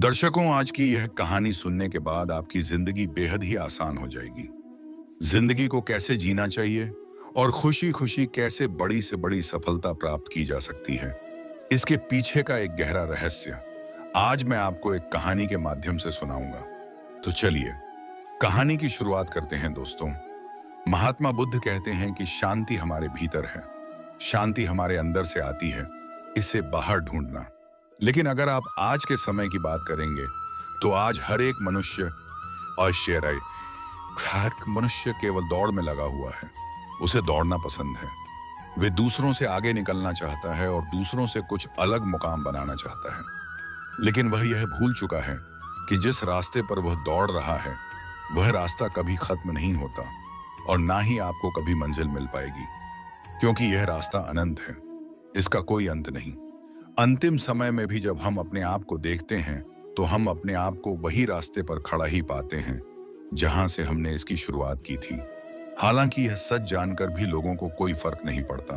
दर्शकों, आज की यह कहानी सुनने के बाद आपकी जिंदगी बेहद ही आसान हो जाएगी। जिंदगी को कैसे जीना चाहिए और खुशी खुशी कैसे बड़ी से बड़ी सफलता प्राप्त की जा सकती है, इसके पीछे का एक गहरा रहस्य आज मैं आपको एक कहानी के माध्यम से सुनाऊंगा। तो चलिए कहानी की शुरुआत करते हैं दोस्तों। महात्मा बुद्ध कहते हैं कि शांति हमारे भीतर है, शांति हमारे अंदर से आती है, इसे बाहर ढूंढना। लेकिन अगर आप आज के समय की बात करेंगे तो आज हर एक मनुष्य और हर मनुष्य केवल दौड़ में लगा हुआ है। उसे दौड़ना पसंद है, वे दूसरों से आगे निकलना चाहता है और दूसरों से कुछ अलग मुकाम बनाना चाहता है। लेकिन वह यह भूल चुका है कि जिस रास्ते पर वह दौड़ रहा है वह रास्ता कभी खत्म नहीं होता और ना ही आपको कभी मंजिल मिल पाएगी, क्योंकि यह रास्ता अनंत है, इसका कोई अंत नहीं। अंतिम समय में भी जब हम अपने आप को देखते हैं तो हम अपने आप को वही रास्ते पर खड़ा ही पाते हैं जहां से हमने इसकी शुरुआत की थी। हालांकि यह सच जानकर भी लोगों को कोई फर्क नहीं पड़ता।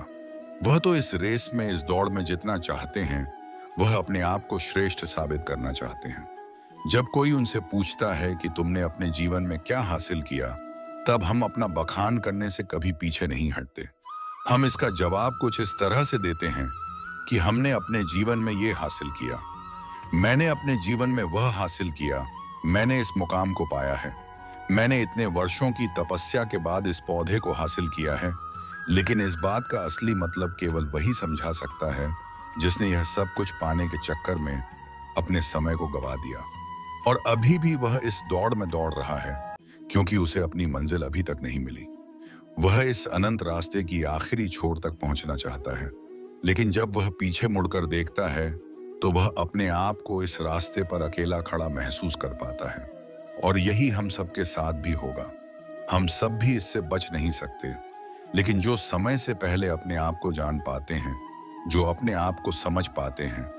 वह तो इस रेस में, इस दौड़ में जितना चाहते हैं वह अपने आप को श्रेष्ठ साबित करना चाहते हैं। जब कोई उनसे पूछता है कि तुमने अपने जीवन में क्या हासिल किया, तब हम अपना बखान करने से कभी पीछे नहीं हटते। हम इसका जवाब कुछ इस तरह से देते हैं कि हमने अपने जीवन में ये हासिल किया, मैंने अपने जीवन में वह हासिल किया, मैंने इस मुकाम को पाया है, मैंने इतने वर्षों की तपस्या के बाद इस पौधे को हासिल किया है। लेकिन इस बात का असली मतलब केवल वही समझा सकता है जिसने यह सब कुछ पाने के चक्कर में अपने समय को गवा दिया और अभी भी वह इस दौड़ में दौड़ रहा है, क्योंकि उसे अपनी मंजिल अभी तक नहीं मिली। वह इस अनंत रास्ते की आखिरी छोर तक पहुंचना चाहता है, लेकिन जब वह पीछे मुड़कर देखता है तो वह अपने आप को इस रास्ते पर अकेला खड़ा महसूस कर पाता है। और यही हम सबके साथ भी होगा। हम सब भी इससे बच नहीं सकते, लेकिन जो समय से पहले अपने आप को जान पाते हैं, जो अपने आप को समझ पाते हैं,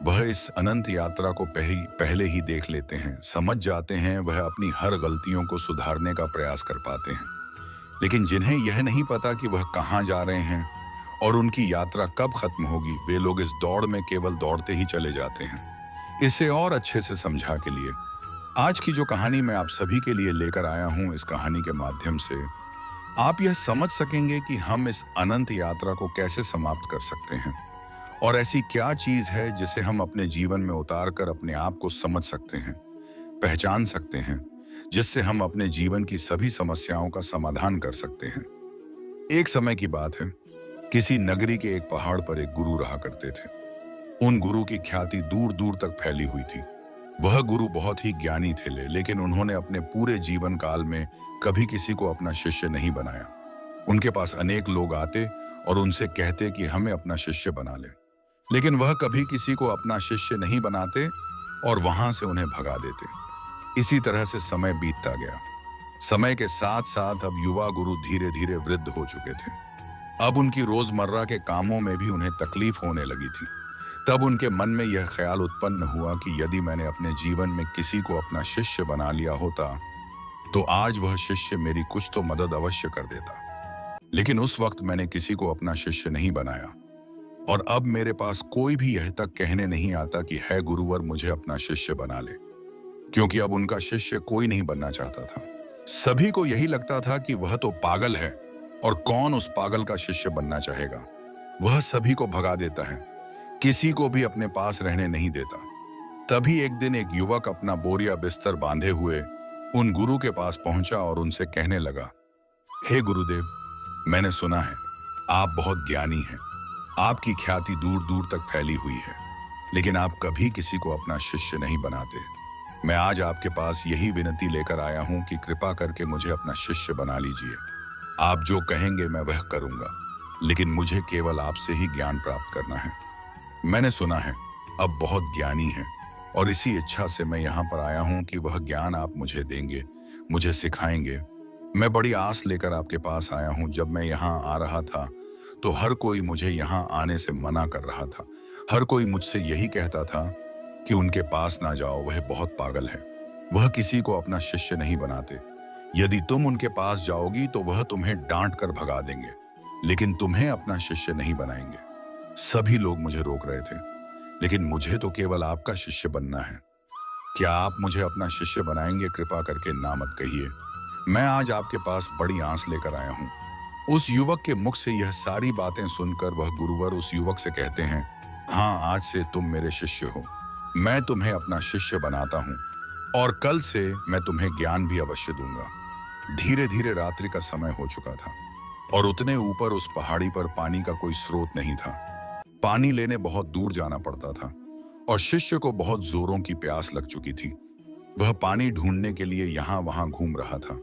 वह इस अनंत यात्रा को पहले ही देख लेते हैं, समझ जाते हैं। वह अपनी हर गलतियों को सुधारने का प्रयास कर पाते हैं। लेकिन जिन्हें यह नहीं पता कि वह कहाँ जा रहे हैं और उनकी यात्रा कब खत्म होगी, वे लोग इस दौड़ में केवल दौड़ते ही चले जाते हैं। इसे और अच्छे से समझा के लिए आज की जो कहानी मैं आप सभी के लिए लेकर आया हूं, इस कहानी के माध्यम से आप यह समझ सकेंगे कि हम इस अनंत यात्रा को कैसे समाप्त कर सकते हैं और ऐसी क्या चीज है जिसे हम अपने जीवन में उतार कर अपने आप को समझ सकते हैं, पहचान सकते हैं, जिससे हम अपने जीवन की सभी समस्याओं का समाधान कर सकते हैं। एक समय की बात है, किसी नगरी के एक पहाड़ पर एक गुरु रहा करते थे। उन गुरु की ख्याति दूर दूर तक फैली हुई थी। वह गुरु बहुत ही ज्ञानी थे, लेकिन उन्होंने अपने पूरे जीवन काल में कभी किसी को अपना शिष्य नहीं बनाया। उनके पास अनेक लोग आते और उनसे कहते कि हमें अपना शिष्य बना ले, लेकिन वह कभी किसी को अपना शिष्य नहीं बनाते और वहां से उन्हें भगा देते। इसी तरह से समय बीतता गया। समय के साथ साथ अब युवा गुरु धीरे धीरे वृद्ध हो चुके थे। अब उनकी रोजमर्रा के कामों में भी उन्हें तकलीफ होने लगी थी। तब उनके मन में यह ख्याल उत्पन्न हुआ कि यदि मैंने अपने जीवन में किसी को अपना शिष्य बना लिया होता तो आज वह शिष्य मेरी कुछ तो मदद अवश्य कर देता। लेकिन उस वक्त मैंने किसी को अपना शिष्य नहीं बनाया और अब मेरे पास कोई भी यह तक कहने नहीं आता कि है गुरुवर मुझे अपना शिष्य बना ले, क्योंकि अब उनका शिष्य कोई नहीं बनना चाहता था। सभी को यही लगता था कि वह तो पागल है और कौन उस पागल का शिष्य बनना चाहेगा। वह सभी को भगा देता है, किसी को भी अपने पास रहने नहीं देता। तभी एक दिन एक युवक अपना बोरिया बिस्तर बांधे हुए उन गुरु के पास पहुंचा और उनसे कहने लगा, हे गुरुदेव, मैंने सुना है आप बहुत ज्ञानी हैं, आपकी ख्याति दूर दूर तक फैली हुई है, लेकिन आप कभी किसी को अपना शिष्य नहीं बनाते। मैं आज आपके पास यही विनती लेकर आया हूं कि कृपा करके मुझे अपना शिष्य बना लीजिए। आप जो कहेंगे मैं वह करूंगा, लेकिन मुझे केवल आपसे ही ज्ञान प्राप्त करना है। मैंने सुना है अब बहुत ज्ञानी है और इसी इच्छा से मैं यहाँ पर आया हूँ कि वह ज्ञान आप मुझे देंगे, मुझे सिखाएंगे। मैं बड़ी आस लेकर आपके पास आया हूँ। जब मैं यहाँ आ रहा था तो हर कोई मुझे यहाँ आने से मना कर रहा था। हर कोई मुझसे यही कहता था कि उनके पास ना जाओ, वह बहुत पागल है, वह किसी को अपना शिष्य नहीं बनाते। यदि तुम उनके पास जाओगी तो वह तुम्हें डांट कर भगा देंगे, लेकिन तुम्हें अपना शिष्य नहीं बनाएंगे। सभी लोग मुझे रोक रहे थे, लेकिन मुझे तो केवल आपका शिष्य बनना है। क्या आप मुझे अपना शिष्य बनाएंगे? कृपा करके ना मत कहिए। मैं आज आपके पास बड़ी आस लेकर आया हूँ। उस युवक के मुख से यह सारी बातें सुनकर वह गुरुवर उस युवक से कहते हैं, हाँ, आज से तुम मेरे शिष्य हो। मैं तुम्हें अपना शिष्य बनाता हूँ और कल से मैं तुम्हें ज्ञान भी अवश्य दूंगा। धीरे धीरे रात्रि का समय हो चुका था और उतने ऊपर उस पहाड़ी पर पानी का कोई स्रोत नहीं था। पानी लेने बहुत दूर जाना पड़ता था और शिष्य को बहुत जोरों की प्यास लग चुकी थी। वह पानी ढूंढने के लिए यहाँ वहां घूम रहा था,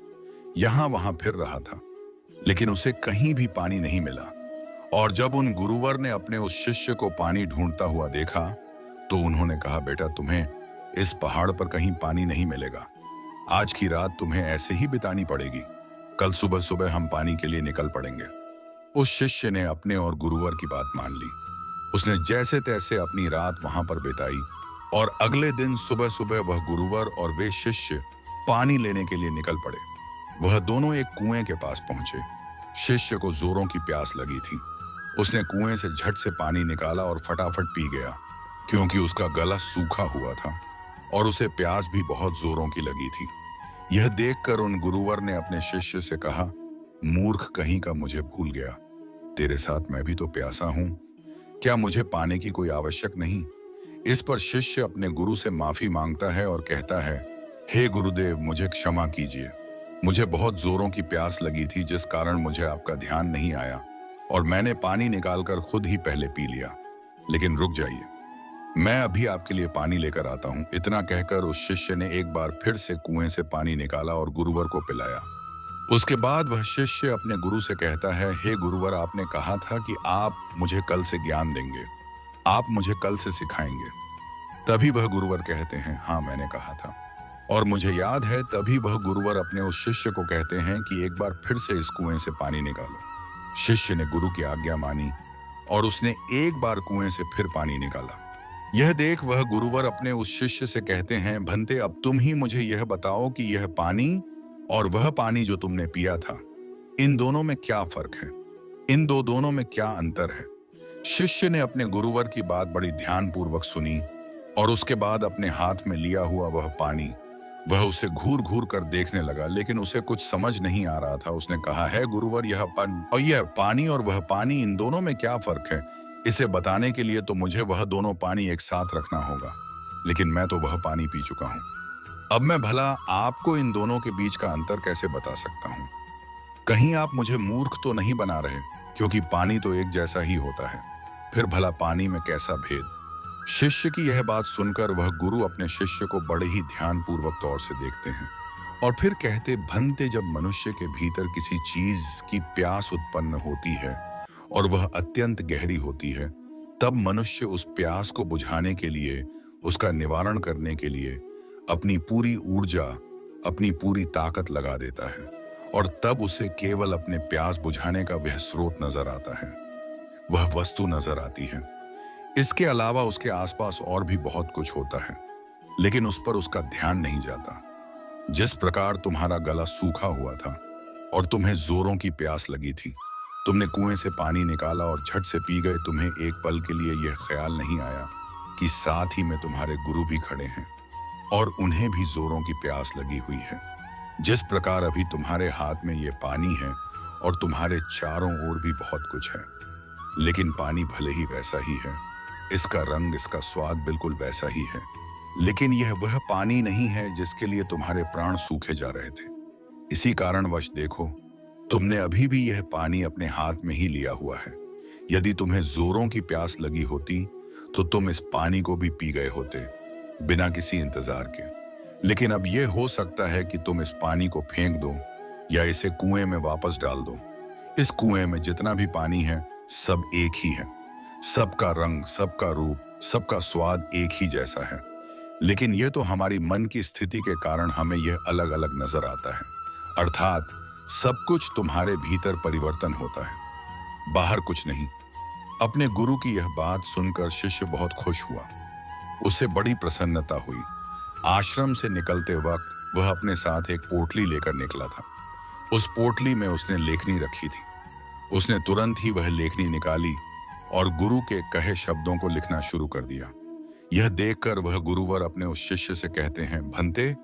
यहाँ वहां फिर रहा था, लेकिन उसे कहीं भी पानी नहीं मिला। और जब उन गुरुवर ने अपने उस शिष्य को पानी ढूंढता हुआ देखा तो उन्होंने कहा, बेटा, तुम्हें इस पहाड़ पर कहीं पानी नहीं मिलेगा। आज की रात तुम्हें ऐसे ही बितानी पड़ेगी। कल सुबह सुबह हम पानी के लिए निकल पड़ेंगे। उस शिष्य ने अपने और गुरुवर की बात मान ली। उसने जैसे तैसे अपनी रात वहां पर बिताई और अगले दिन सुबह सुबह वह गुरुवर और वे शिष्य पानी लेने के लिए निकल पड़े। वह दोनों एक कुएं के पास पहुंचे। शिष्य को जोरों की प्यास लगी थी। उसने कुएं से झट से पानी निकाला और फटाफट पी गया, क्योंकि उसका गला सूखा हुआ था और उसे प्यास भी बहुत जोरों की लगी थी। यह देखकर उन गुरुवर ने अपने शिष्य से कहा, मूर्ख कहीं का, मुझे भूल गया। तेरे साथ मैं भी तो प्यासा हूं। क्या मुझे पाने की कोई आवश्यक नहीं? इस पर शिष्य अपने गुरु से माफी मांगता है और कहता है, हे गुरुदेव, मुझे क्षमा कीजिए। मुझे बहुत जोरों की प्यास लगी थी, जिस कारण मुझे आपका ध्यान नहीं आया और मैंने पानी निकालकर खुद ही पहले पी लिया। लेकिन रुक जाइए, मैं अभी आपके लिए पानी लेकर आता हूं। इतना कहकर उस शिष्य ने एक बार फिर से कुएं से पानी निकाला और गुरुवर को पिलाया। उसके बाद वह शिष्य अपने गुरु से कहता है, हे गुरुवर, आपने कहा था कि आप मुझे कल से ज्ञान देंगे, आप मुझे कल से सिखाएंगे। तभी वह गुरुवर कहते हैं, हाँ, मैंने कहा था और मुझे याद है। तभी वह गुरुवर अपने उस शिष्य को कहते हैं कि एक बार फिर से इस कुएं से पानी निकालो। शिष्य ने गुरु की आज्ञा मानी और उसने एक बार कुएं से फिर पानी निकाला। यह देख वह गुरुवर अपने उस शिष्य से कहते हैं, भंते, अब तुम ही मुझे यह बताओ कि यह पानी और वह पानी जो तुमने पिया था, इन दोनों में क्या फर्क है? इन दोनों में क्या अंतर है? शिष्य ने अपने गुरुवर की बात बड़ी ध्यानपूर्वक सुनी और उसके बाद अपने हाथ में लिया हुआ वह पानी, वह उसे घूर घूर कर देखने लगा, लेकिन उसे कुछ समझ नहीं आ रहा था। उसने कहा, है गुरुवर, यह पानी और वह पानी, इन दोनों में क्या फर्क है? इसे बताने के लिए तो मुझे वह दोनों पानी एक साथ रखना होगा, लेकिन मैं तो वह पानी पी चुका हूं। अब मैं भला आपको इन दोनों के बीच का अंतर कैसे बता सकता हूं? कहीं आप मुझे मूर्ख तो नहीं बना रहे, क्योंकि पानी तो एक जैसा ही होता है। फिर भला पानी में कैसा भेद? शिष्य की यह बात सुनकर वह गुरु अपने शिष्य को बड़े ही ध्यानपूर्वक तौर से देखते हैं और फिर कहते, भंते, जब मनुष्य के भीतर किसी चीज की प्यास उत्पन्न होती है और वह अत्यंत गहरी होती है, तब मनुष्य उस प्यास को बुझाने के लिए, उसका निवारण करने के लिए अपनी पूरी ऊर्जा, अपनी पूरी ताकत लगा देता है और तब उसे केवल अपने प्यास बुझाने का वह स्रोत नजर आता है, वह वस्तु नजर आती है। इसके अलावा उसके आसपास और भी बहुत कुछ होता है, लेकिन उस पर उसका ध्यान नहीं जाता। जिस प्रकार तुम्हारा गला सूखा हुआ था और तुम्हें जोरों की प्यास लगी थी, तुमने कुएं से पानी निकाला और झट से पी गए। तुम्हें एक पल के लिए यह ख्याल नहीं आया कि साथ ही में तुम्हारे गुरु भी खड़े हैं और उन्हें भी जोरों की प्यास लगी हुई है। जिस प्रकार अभी तुम्हारे हाथ में ये पानी है और तुम्हारे चारों ओर भी बहुत कुछ है, लेकिन पानी भले ही वैसा ही है, इसका रंग, इसका स्वाद बिल्कुल वैसा ही है, लेकिन यह वह पानी नहीं है जिसके लिए तुम्हारे प्राण सूखे जा रहे थे। इसी कारणवश देखो, तुमने अभी भी यह पानी अपने हाथ में ही लिया हुआ है। यदि तुम्हें जोरों की प्यास लगी होती तो तुम इस पानी को भी पी गए होते, बिना किसी इंतजार के। लेकिन अब यह हो सकता है कि तुम इस पानी को फेंक दो या इसे कुएं में वापस डाल दो। इस कुएं में जितना भी पानी है, सब एक ही है। सबका रंग, सबका रूप, सबका स्वाद एक ही जैसा है, लेकिन यह तो हमारी मन की स्थिति के कारण हमें यह अलग अलग नजर आता है। अर्थात सब कुछ तुम्हारे भीतर परिवर्तन होता है, बाहर कुछ नहीं। अपने गुरु की यह बात सुनकर शिष्य बहुत खुश हुआ, उसे बड़ी प्रसन्नता हुई। आश्रम से निकलते वक्त वह अपने साथ एक पोटली लेकर निकला था। उस पोटली में उसने लेखनी रखी थी। उसने तुरंत ही वह लेखनी निकाली और गुरु के कहे शब्दों को लिखना शुरू कर दिया। यह देखकर वह गुरुवर अपने उस शिष्य से कहते हैं, भंते,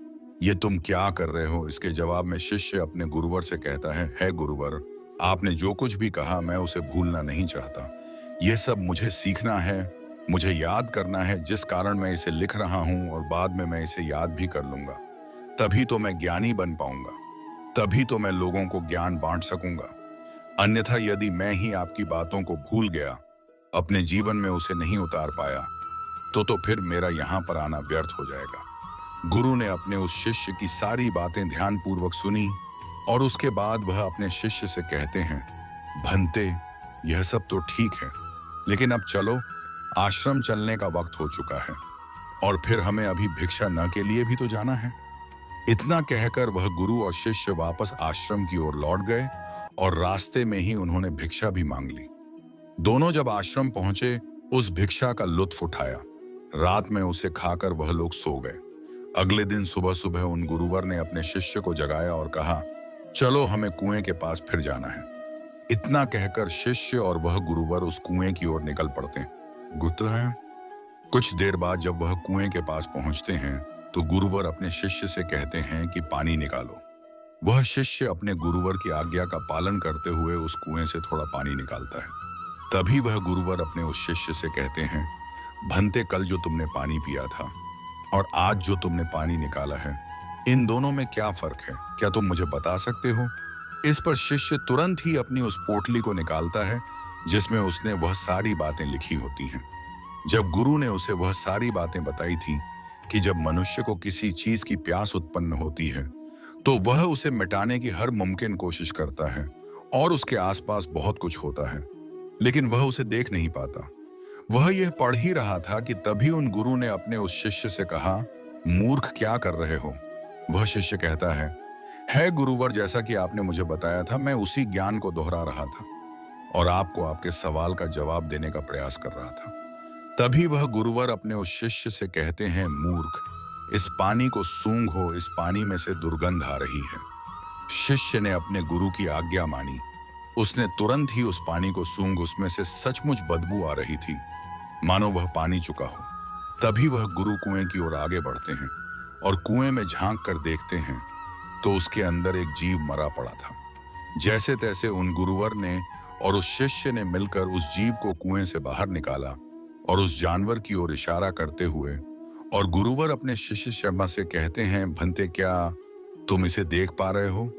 ये तुम क्या कर रहे हो? इसके जवाब में शिष्य अपने गुरुवर से कहता है गुरुवर, आपने जो कुछ भी कहा मैं उसे भूलना नहीं चाहता। यह सब मुझे सीखना है, मुझे याद करना है, जिस कारण मैं इसे लिख रहा हूं और बाद में मैं इसे याद भी कर लूंगा। तभी तो मैं ज्ञानी बन पाऊंगा, तभी तो मैं लोगों को ज्ञान बांट सकूंगा। अन्यथा यदि मैं ही आपकी बातों को भूल गया, अपने जीवन में उसे नहीं उतार पाया, तो फिर मेरा यहाँ पर आना व्यर्थ हो जाएगा। गुरु ने अपने उस शिष्य की सारी बातें ध्यानपूर्वक सुनी और उसके बाद वह अपने शिष्य से कहते हैं, भंते, यह सब तो ठीक है, लेकिन अब चलो, आश्रम चलने का वक्त हो चुका है और फिर हमें अभी भिक्षा न के लिए भी तो जाना है। इतना कहकर वह गुरु और शिष्य वापस आश्रम की ओर लौट गए और रास्ते में ही उन्होंने भिक्षा भी मांग ली। दोनों जब आश्रम पहुंचे, उस भिक्षा का लुत्फ उठाया। रात में उसे खाकर वह लोग सो गए। अगले दिन सुबह सुबह उन गुरुवर ने अपने शिष्य को जगाया और कहा, चलो हमें कुएं के पास फिर जाना है। इतना कहकर शिष्य और वह गुरुवर उस कुएं की ओर निकल पड़ते हैं। कुछ देर बाद जब वह कुएं के पास पहुंचते हैं तो गुरुवर अपने शिष्य से कहते हैं कि पानी निकालो। वह शिष्य अपने गुरुवर की आज्ञा का पालन करते हुए उस कुएं से थोड़ा पानी निकालता है। तभी वह गुरुवर अपने उस शिष्य से कहते हैं, भंते, कल जो तुमने पानी पिया था और आज जो तुमने पानी निकाला है, इन दोनों में क्या फर्क है? क्या तुम मुझे बता सकते हो? इस पर शिष्य तुरंत ही अपनी उस पोटली को निकालता है जिसमें उसने वह सारी बातें लिखी होती हैं। जब गुरु ने उसे वह सारी बातें बताई थी कि जब मनुष्य को किसी चीज की प्यास उत्पन्न होती है तो वह उसे मिटाने की हर मुमकिन कोशिश करता है और उसके आसपास बहुत कुछ होता है, लेकिन वह उसे देख नहीं पाता। वह यह पढ़ ही रहा था कि तभी उन गुरु ने अपने उस शिष्य से कहा, मूर्ख, क्या कर रहे हो? वह शिष्य कहता है गुरुवर, जैसा कि आपने मुझे बताया था, मैं उसी ज्ञान को दोहरा रहा था और आपको आपके सवाल का जवाब देने का प्रयास कर रहा था। तभी वह गुरुवर अपने उस शिष्य से कहते हैं, मूर्ख, इस पानी को सूंघो, इस पानी में से दुर्गंध आ रही है। शिष्य ने अपने गुरु की आज्ञा मानी। उसने तुरंत ही उस पानी को सूंघ उसमें से सचमुच बदबू आ रही थी, मानो वह पानी चुका हो। तभी वह गुरु कुएं की ओर आगे बढ़ते हैं और कुएं में झांक कर देखते हैं तो उसके अंदर एक जीव मरा पड़ा था। जैसे तैसे उन गुरुवर ने और उस शिष्य ने मिलकर उस जीव को कुएं से बाहर निकाला और उस जानवर की ओर इशारा करते हुए, और गुरुवर अपने शिष्य शर्मा से कहते हैं, भंते, क्या तुम इसे देख पा रहे हो?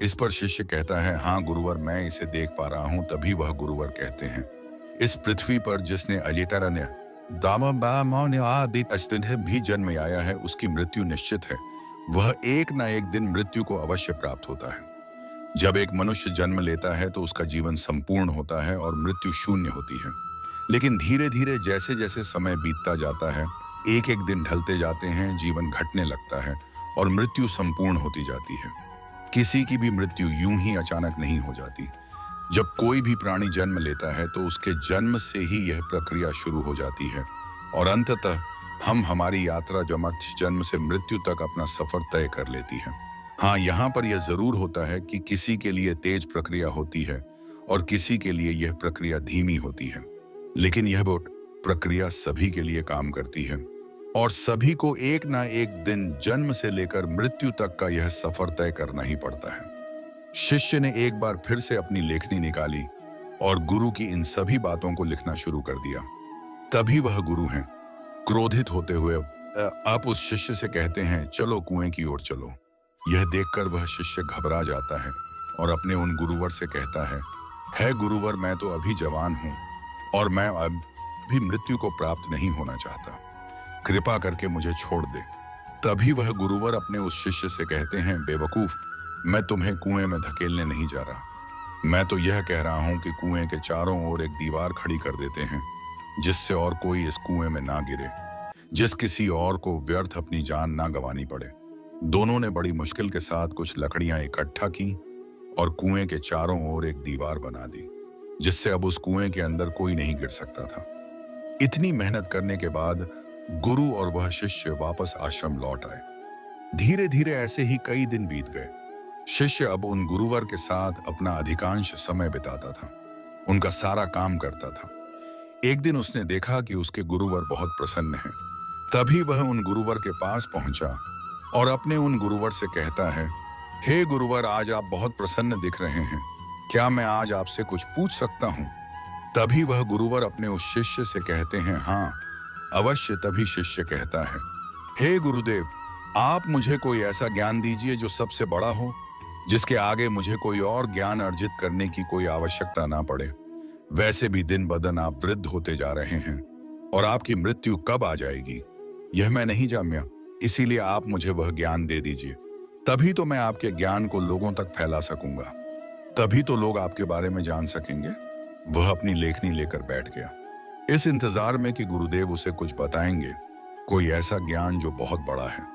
इस पर शिष्य कहता है, हाँ गुरुवर, मैं इसे देख पा रहा हूं। तभी वह गुरुवर कहते हैं, इस पृथ्वी पर जिसने अलितरण्य भी जन्म आया है, उसकी मृत्यु निश्चित है। वह एक ना एक दिन मृत्यु को अवश्य प्राप्त होता है। जब एक मनुष्य जन्म लेता है तो उसका जीवन संपूर्ण होता है और मृत्यु शून्य होती है। लेकिन धीरे धीरे जैसे जैसे समय बीतता जाता है, एक एक दिन ढलते जाते हैं, जीवन घटने लगता है और मृत्यु संपूर्ण होती जाती है। किसी की भी मृत्यु यूं ही अचानक नहीं हो जाती। जब कोई भी प्राणी जन्म लेता है तो उसके जन्म से ही यह प्रक्रिया शुरू हो जाती है और अंततः हम हमारी यात्रा जन्म से मृत्यु तक अपना सफर तय कर लेती है। हाँ, यहाँ पर यह जरूर होता है कि किसी के लिए तेज प्रक्रिया होती है और किसी के लिए यह प्रक्रिया धीमी होती है, लेकिन यह प्रक्रिया सभी के लिए काम करती है और सभी को एक ना एक दिन जन्म से लेकर मृत्यु तक का यह सफर तय करना ही पड़ता है। शिष्य ने एक बार फिर से अपनी लेखनी निकाली और गुरु की इन सभी बातों को लिखना शुरू कर दिया। तभी वह गुरु हैं, क्रोधित होते हुए आप उस शिष्य से कहते हैं, चलो कुएं की ओर चलो। यह देखकर वह शिष्य घबरा जाता है और अपने उन गुरुवर से कहता है गुरुवर, मैं तो अभी जवान हूं और मैं अभी मृत्यु को प्राप्त नहीं होना चाहता, कृपा करके मुझे छोड़ दे। तभी वह गुरुवर अपने उस शिष्य से कहते हैं, बेवकूफ, मैं तुम्हें कुएं में धकेलने नहीं जा रहा। मैं तो यह कह रहा हूं कि कुएं के चारों ओर एक दीवार खड़ी कर देते हैं जिससे और कोई इस कुएं में ना गिरे, जिस किसी और को व्यर्थ अपनी जान ना गंवानी पड़े। दोनों ने बड़ी मुश्किल के साथ कुछ लकड़ियां इकट्ठा की और कुएं के चारों ओर एक दीवार बना दी जिससे अब उस कुएं के अंदर कोई नहीं गिर सकता था। इतनी मेहनत करने के बाद गुरु और वह शिष्य वापस आश्रम लौट आए। धीरे धीरे ऐसे ही कई दिन बीत गए। शिष्य अब उन गुरुवर के साथ अपना अधिकांश समय बिताता था, उनका सारा काम करता था। एक दिन उसने देखा कि उसके गुरुवर बहुत प्रसन्न हैं। तभी वह उन गुरुवर के पास पहुंचा और अपने उन गुरुवर से कहता है, हे गुरुवर, आज आप बहुत प्रसन्न दिख रहे हैं, क्या मैं आज आपसे कुछ पूछ सकता हूँ? तभी वह गुरुवर अपने उस शिष्य से कहते हैं, हाँ अवश्य। तभी शिष्य कहता है, हे गुरुदेव, आप मुझे कोई ऐसा ज्ञान दीजिए जो सबसे बड़ा हो, जिसके आगे मुझे कोई और ज्ञान अर्जित करने की कोई आवश्यकता ना पड़े। वैसे भी दिन ब दिन आप वृद्ध होते जा रहे हैं और आपकी मृत्यु कब आ जाएगी यह मैं नहीं जामिया, इसीलिए आप मुझे वह ज्ञान दे दीजिए, तभी तो मैं आपके ज्ञान को लोगों तक फैला सकूंगा, तभी तो लोग आपके बारे में जान सकेंगे। वह अपनी लेखनी लेकर बैठ गया, इस इंतजार में कि गुरुदेव उसे कुछ बताएंगे, कोई ऐसा ज्ञान जो बहुत बड़ा है।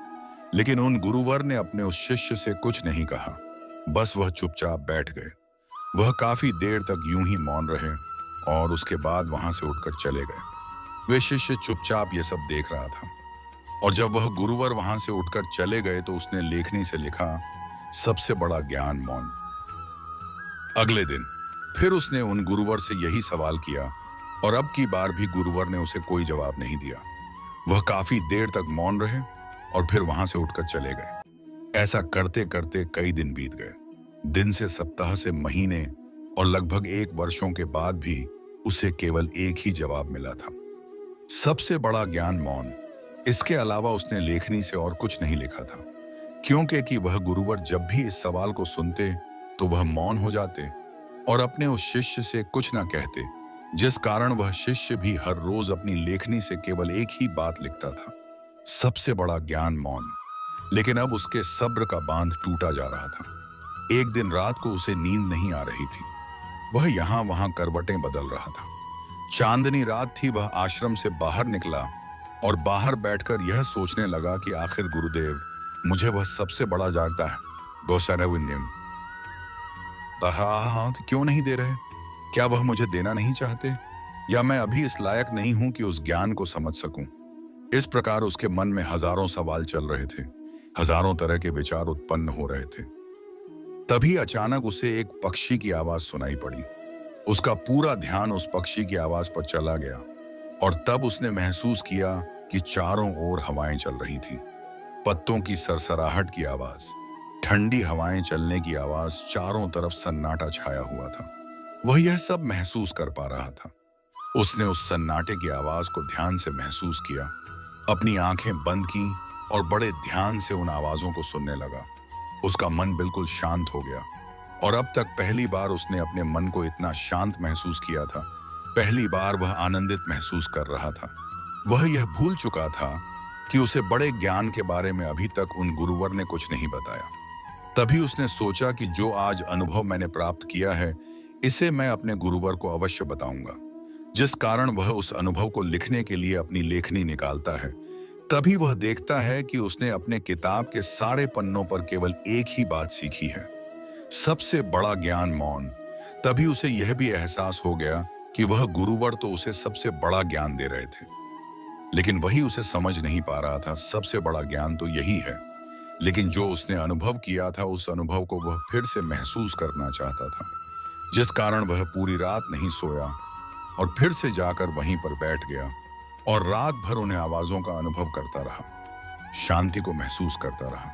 लेकिन उन गुरुवर ने अपने उस शिष्य से कुछ नहीं कहा, बस वह चुपचाप बैठ गए। वह काफी देर तक यूं ही मौन रहे और उसके बाद वहां से उठकर चले गए। वे शिष्य चुपचाप ये सब देख रहा था और जब वह गुरुवर वहां से उठकर चले गए तो उसने लेखनी से लिखा, सबसे बड़ा ज्ञान मौन। अगले दिन फिर उसने उन गुरुवर से यही सवाल किया और अब की बार भी गुरुवर ने उसे कोई जवाब नहीं दिया। वह काफी देर तक मौन रहे और फिर वहां से उठकर चले गए। ऐसा करते करते कई दिन बीत गए, दिन से सप्ताह से महीने और लगभग 1 वर्षों के बाद भी उसे केवल एक ही जवाब मिला था, सबसे बड़ा ज्ञान मौन। इसके अलावा उसने लेखनी से और कुछ नहीं लिखा था, क्योंकि कि वह गुरुवर जब भी इस सवाल को सुनते तो वह मौन हो जाते और अपने उस शिष्य से कुछ ना कहते, जिस कारण वह शिष्य भी हर रोज अपनी लेखनी से केवल एक ही बात लिखता था, सबसे बड़ा ज्ञान मौन। लेकिन अब उसके सब्र का बांध टूटा जा रहा था। एक दिन रात को उसे नींद नहीं आ रही थी, वह यहाँ वहां करवटें बदल रहा था। चांदनी रात थी, वह आश्रम से बाहर निकला और बाहर बैठकर यह सोचने लगा कि आखिर गुरुदेव मुझे वह सबसे बड़ा जानता है, गोसानविन्यम हाथ क्यों नहीं दे रहे? क्या वह मुझे देना नहीं चाहते, या मैं अभी इस लायक नहीं हूं कि उस ज्ञान को समझ सकूं? इस प्रकार उसके मन में हजारों सवाल चल रहे थे, हजारों तरह के विचार उत्पन्न हो रहे थे। तभी अचानक उसे एक पक्षी की आवाज सुनाई पड़ी। उसका पूरा ध्यान उस पक्षी की आवाज पर चला गया और तब उसने महसूस किया कि चारों ओर हवाएं चल रही थीं। पत्तों की सरसराहट की आवाज, ठंडी हवाएं चलने की आवाज, चारों तरफ सन्नाटा छाया हुआ था। वह यह सब महसूस कर पा रहा था। उसने उस सन्नाटे की आवाज को ध्यान से महसूस किया, अपनी आंखें बंद की और बड़े ध्यान से उन आवाजों को सुनने लगा। उसका मन बिल्कुल शांत हो गया और अब तक पहली बार उसने अपने मन को इतना शांत महसूस किया था। पहली बार वह आनंदित महसूस कर रहा था। वह यह भूल चुका था कि उसे बड़े ज्ञान के बारे में अभी तक उन गुरुवर ने कुछ नहीं बताया। तभी उसने सोचा कि जो आज अनुभव मैंने प्राप्त किया है, इसे मैं अपने गुरुवर को अवश्य बताऊंगा, जिस कारण वह उस अनुभव को लिखने के लिए अपनी लेखनी निकालता है। तभी वह देखता है कि उसने अपने किताब के सारे पन्नों पर केवल एक ही बात सीखी है, सबसे बड़ा ज्ञान मौन। तभी उसे यह भी एहसास हो गया कि वह गुरुवर तो उसे सबसे बड़ा ज्ञान दे रहे थे, लेकिन वही उसे समझ नहीं पा रहा था। सबसे बड़ा ज्ञान तो यही है, लेकिन जो उसने अनुभव किया था उस अनुभव को वह फिर से महसूस करना चाहता था, जिस कारण वह पूरी रात नहीं सोया और फिर से जाकर वहीं पर बैठ गया और रात भर उन्हें आवाजों का अनुभव करता रहा, शांति को महसूस करता रहा।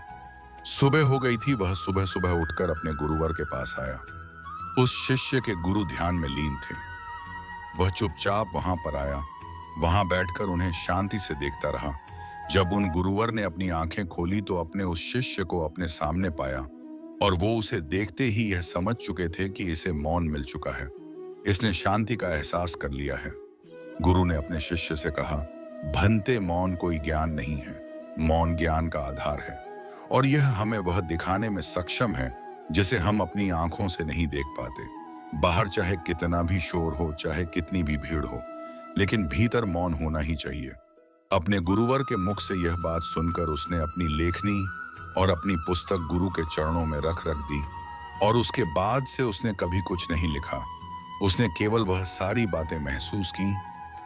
सुबह हो गई थी। वह सुबह सुबह उठकर अपने गुरुवर के पास आया। उस शिष्य के गुरु ध्यान में लीन थे। वह चुपचाप वहां पर आया, वहां बैठकर उन्हें शांति से देखता रहा। जब उन गुरुवर ने अपनी आंखें खोली तो अपने उस शिष्य को अपने सामने पाया और वो उसे देखते ही यह समझ चुके थे कि इसे मौन मिल चुका है, इसने शांति का एहसास कर लिया है। गुरु ने अपने शिष्य से कहा, भंते मौन कोई ज्ञान नहीं है, मौन ज्ञान का आधार है और यह हमें वह दिखाने में सक्षम है जिसे हम अपनी आंखों से नहीं देख पाते। बाहर चाहे कितना भी शोर हो, चाहे कितनी भी भीड़ हो, लेकिन भीतर मौन होना ही चाहिए। अपने गुरुवर के मुख से यह बात सुनकर उसने अपनी लेखनी और अपनी पुस्तक गुरु के चरणों में रख दी और उसके बाद से उसने कभी कुछ नहीं लिखा। उसने केवल वह सारी बातें महसूस की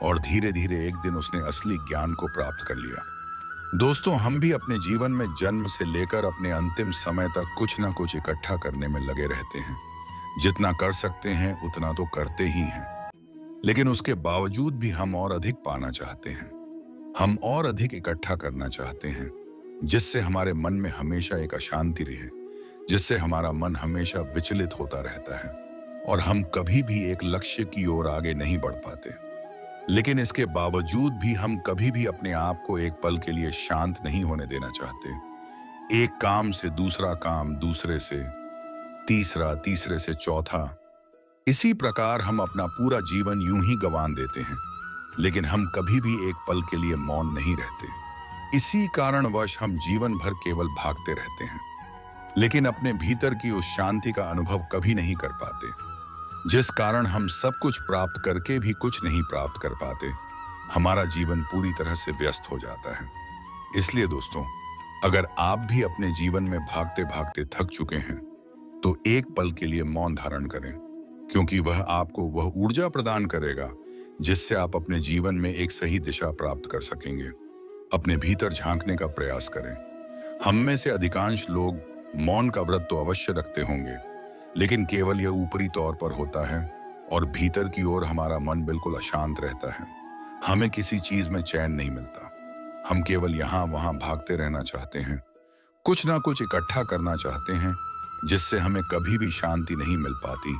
और धीरे धीरे एक दिन उसने असली ज्ञान को प्राप्त कर लिया। दोस्तों, हम भी अपने जीवन में जन्म से लेकर अपने अंतिम समय तक कुछ ना कुछ इकट्ठा करने में लगे रहते हैं। जितना कर सकते हैं उतना तो करते ही हैं, लेकिन उसके बावजूद भी हम और अधिक पाना चाहते हैं। हम और अधिक इकट्ठा करना चाहते हैं, जिससे हमारे मन में हमेशा एक अशांति रहे, जिससे हमारा मन हमेशा विचलित होता रहता है और हम कभी भी एक लक्ष्य की ओर आगे नहीं बढ़ पाते। लेकिन इसके बावजूद भी हम कभी भी अपने आप को एक पल के लिए शांत नहीं होने देना चाहते। एक काम से दूसरा काम, दूसरे से तीसरा, तीसरे से चौथा, इसी प्रकार हम अपना पूरा जीवन यूं ही गंवा देते हैं। लेकिन हम कभी भी एक पल के लिए मौन नहीं रहते। इसी कारणवश हम जीवन भर केवल भागते रहते हैं, लेकिन अपने भीतर की उस शांति का अनुभव कभी नहीं कर पाते, जिस कारण हम सब कुछ प्राप्त करके भी कुछ नहीं प्राप्त कर पाते। हमारा जीवन पूरी तरह से व्यस्त हो जाता है। इसलिए दोस्तों, अगर आप भी अपने जीवन में भागते भागते थक चुके हैं, तो एक पल के लिए मौन धारण करें, क्योंकि वह आपको वह ऊर्जा प्रदान करेगा जिससे आप अपने जीवन में एक सही दिशा प्राप्त कर सकेंगे। अपने भीतर झांकने का प्रयास करें। हम में से अधिकांश लोग मौन का व्रत तो अवश्य रखते होंगे, लेकिन केवल यह ऊपरी तौर पर होता है और भीतर की ओर हमारा मन बिल्कुल अशांत रहता है। हमें किसी चीज में चैन नहीं मिलता। हम केवल यहाँ वहां भागते रहना चाहते हैं, कुछ ना कुछ इकट्ठा करना चाहते हैं, जिससे हमें कभी भी शांति नहीं मिल पाती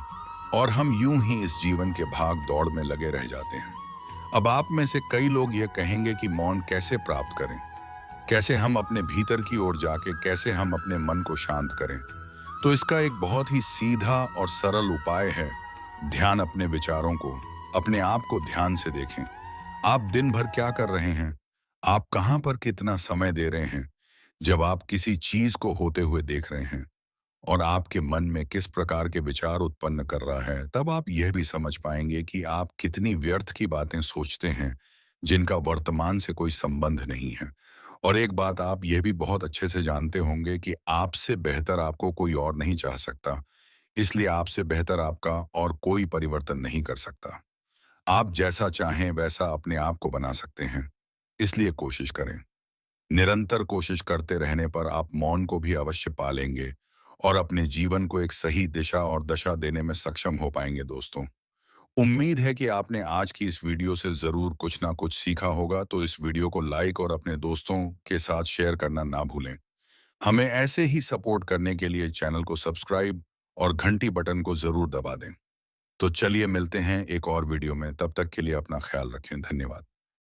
और हम यूं ही इस जीवन के भाग दौड़ में लगे रह जाते हैं। अब आप में से कई लोग यह कहेंगे कि मौन कैसे प्राप्त करें, कैसे हम अपने भीतर की ओर जाके कैसे हम अपने मन को शांत करें। तो इसका एक बहुत ही सीधा और सरल उपाय है, ध्यान। अपने विचारों को, अपने आप को ध्यान से देखें। आप दिन भर क्या कर रहे हैं, आप कहां पर कितना समय दे रहे हैं। जब आप किसी चीज को होते हुए देख रहे हैं और आपके मन में किस प्रकार के विचार उत्पन्न कर रहा है, तब आप यह भी समझ पाएंगे कि आप कितनी व्यर्थ की बातें सोचते हैं जिनका वर्तमान से कोई संबंध नहीं है। और एक बात आप यह भी बहुत अच्छे से जानते होंगे कि आपसे बेहतर आपको कोई और नहीं चाह सकता, इसलिए आपसे बेहतर आपका और कोई परिवर्तन नहीं कर सकता। आप जैसा चाहें वैसा अपने आप को बना सकते हैं, इसलिए कोशिश करें। निरंतर कोशिश करते रहने पर आप मौन को भी अवश्य पालेंगे और अपने जीवन को एक सही दिशा और दशा देने में सक्षम हो पाएंगे दोस्तों। उम्मीद है कि आपने आज की इस वीडियो से जरूर कुछ ना कुछ सीखा होगा, तो इस वीडियो को लाइक और अपने दोस्तों के साथ शेयर करना ना भूलें। हमें ऐसे ही सपोर्ट करने के लिए चैनल को सब्सक्राइब और घंटी बटन को जरूर दबा दें। तो चलिए मिलते हैं एक और वीडियो में, तब तक के लिए अपना ख्याल रखें। धन्यवाद।